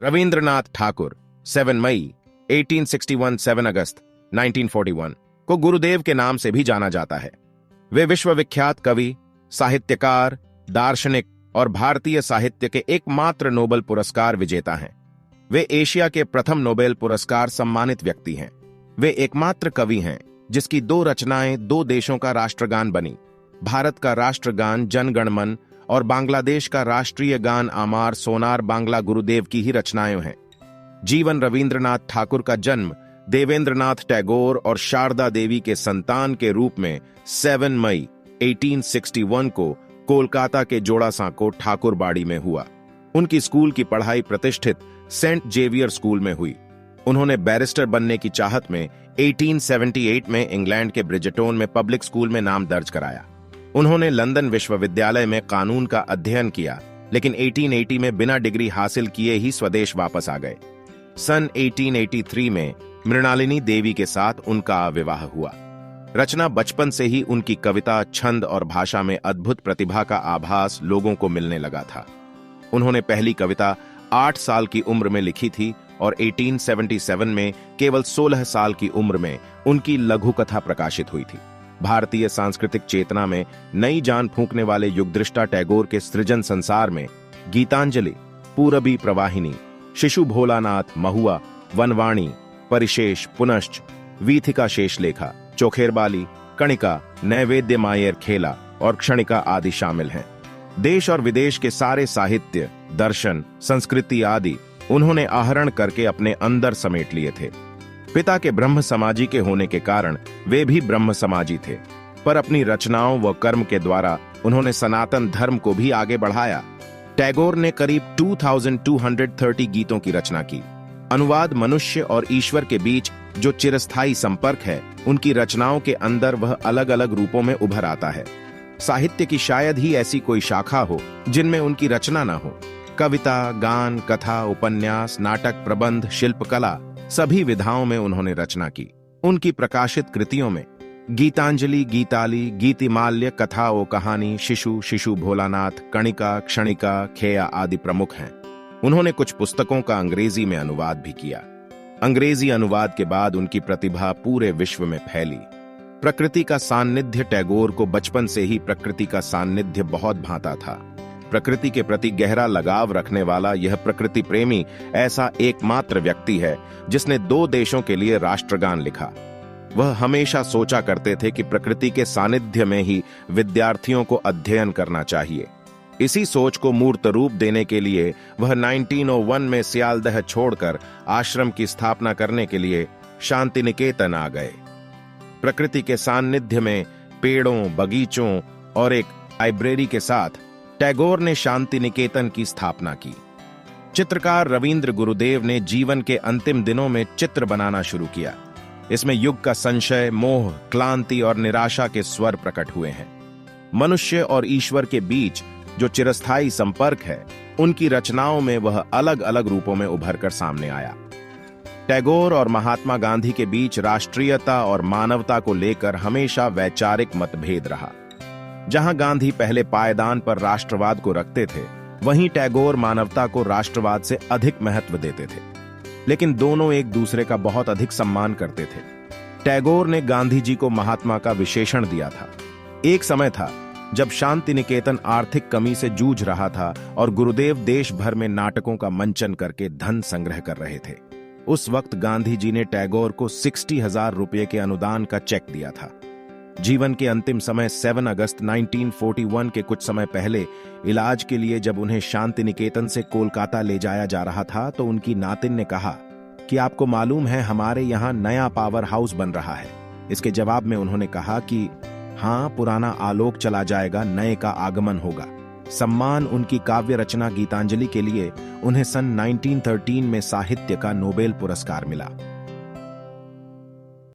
रविंद्रनाथ ठाकुर 7 मई 1861 7 अगस्त 1941 को गुरुदेव के नाम से भी जाना जाता है। वे विश्वविख्यात कवि, साहित्यकार, दार्शनिक और भारतीय साहित्य के एकमात्र नोबेल पुरस्कार विजेता हैं। वे एशिया के प्रथम नोबेल पुरस्कार सम्मानित व्यक्ति हैं। वे एकमात्र कवि हैं जिसकी 2 रचनाएं 2 देशों का राष्ट्रगान बनी। भारत का राष्ट्रगान जन गण मन और बांग्लादेश का राष्ट्रीय गान आमार सोनार बांग्ला गुरुदेव की ही रचनाएं हैं। जीवन रविंद्रनाथ ठाकुर का जन्म देवेंद्रनाथ टैगोर और शारदा देवी के संतान के रूप में 7 मई 1861 को कोलकाता के जोड़ासांको ठाकुरबाड़ी में हुआ। उनकी स्कूल की पढ़ाई प्रतिष्ठित सेंट जेवियर स्कूल में हुई। उन्होंने बैरिस्टर बनने की चाहत में 1878 में इंग्लैंड के ब्रिजटोन में पब्लिक स्कूल में नाम दर्ज कराया। उन्होंने लंदन विश्वविद्यालय में कानून का अध्ययन किया, लेकिन 1880 में बिना डिग्री हासिल किए ही स्वदेश वापस आ गए। सन 1883 में मृणालिनी देवी के साथ उनका विवाह हुआ। रचना बचपन से ही उनकी कविता, छंद और भाषा में अद्भुत प्रतिभा का आभास लोगों को मिलने लगा था। उन्होंने पहली कविता 8 साल की उम्र में लिखी थी और 1877 में केवल 16 साल की उम्र में उनकी लघु कथा प्रकाशित हुई थी। भारतीय सांस्कृतिक चेतना में नई जान फूंकने वाले युगदृष्टा टैगोर के सृजन संसार में गीतांजलि, पूरबी प्रवाहिनी, शिशु भोलानाथ, महुआ, वनवाणी, परिशेष, पुनश्च, वीथिका शेषलेखा, चोखेरबाली, कणिका, नैवेद्य मायर खेला और क्षणिका आदि शामिल हैं। देश और विदेश के सारे साहित्य, दर्शन, संस्कृति आदि उन्होंने आहरण करके अपने अंदर समेट लिए थे। पिता के ब्रह्म समाजी के होने के कारण वे भी ब्रह्म समाजी थे, पर अपनी रचनाओं व कर्म के द्वारा उन्होंने सनातन धर्म को भी आगे बढ़ाया। टैगोर ने करीब 2230 गीतों की रचना की। अनुवाद मनुष्य और ईश्वर के बीच जो चिरस्थायी संपर्क है, उनकी रचनाओं के अंदर वह अलग अलग रूपों में उभर आता है। साहित्य की शायद ही ऐसी कोई शाखा हो जिनमें उनकी रचना ना हो। कविता, गान, कथा, उपन्यास, नाटक, प्रबंध, शिल्पकला सभी विधाओं में उन्होंने रचना की। उनकी प्रकाशित कृतियों में गीतांजलि, गीताली, गीतिमाल्य, कथा ओ कहानी, शिशु, शिशु भोलानाथ, कणिका, क्षणिका, खेया आदि प्रमुख हैं। उन्होंने कुछ पुस्तकों का अंग्रेजी में अनुवाद भी किया। अंग्रेजी अनुवाद के बाद उनकी प्रतिभा पूरे विश्व में फैली। प्रकृति का सान्निध्य टैगोर को बचपन से ही प्रकृति का सान्निध्य बहुत भाता था। प्रकृति के प्रति गहरा लगाव रखने वाला यह प्रकृति प्रेमी ऐसा एकमात्र व्यक्ति है जिसने 2 देशों के लिए राष्ट्रगान लिखा। वह हमेशा सोचा करते थे कि प्रकृति के सानिध्य में ही विद्यार्थियों को अध्ययन करना चाहिए। इसी सोच को मूर्त रूप देने के लिए वह 1901 में सियालदह छोड़कर आश्रम की स्थापना करने के लिए शांति निकेतन आ गए। प्रकृति के सानिध्य में पेड़ों, बगीचों और एक लाइब्रेरी के साथ टैगोर ने शांति निकेतन की स्थापना की। चित्रकार रविंद्र गुरुदेव ने जीवन के अंतिम दिनों में चित्र बनाना शुरू किया। इसमें युग का संशय, मोह, क्लांति और निराशा के स्वर प्रकट हुए हैं। मनुष्य और ईश्वर के बीच जो चिरस्थायी संपर्क है, उनकी रचनाओं में वह अलग अलग रूपों में उभर कर सामने आया। टैगोर और महात्मा गांधी के बीच राष्ट्रीयता और मानवता को लेकर हमेशा वैचारिक मतभेद रहा। जहां गांधी पहले पायदान पर राष्ट्रवाद को रखते थे, वहीं टैगोर मानवता को राष्ट्रवाद से अधिक महत्व देते थे। लेकिन दोनों एक दूसरे का बहुत अधिक सम्मान करते थे। टैगोर ने गांधी जी को महात्मा का विशेषण दिया था। एक समय था जब शांति निकेतन आर्थिक कमी से जूझ रहा था और गुरुदेव देश भर में नाटकों का मंचन करके धन संग्रह कर रहे थे। उस वक्त गांधी जी ने टैगोर को 60,000 रुपये के अनुदान का चेक दिया था। जीवन के अंतिम समय 7 अगस्त 1941 के कुछ समय पहले इलाज के लिए जब उन्हें शांति निकेतन से कोलकाता ले जाया जा रहा था, तो उनकी नातिन ने कहा कि आपको मालूम है हमारे यहाँ नया पावर हाउस बन रहा है। इसके जवाब में उन्होंने कहा कि हाँ, पुराना आलोक चला जाएगा, नए का आगमन होगा। सम्मान उनकी काव्य रचना गीतांजलि के लिए उन्हें सन 1913 में साहित्य का नोबेल पुरस्कार मिला।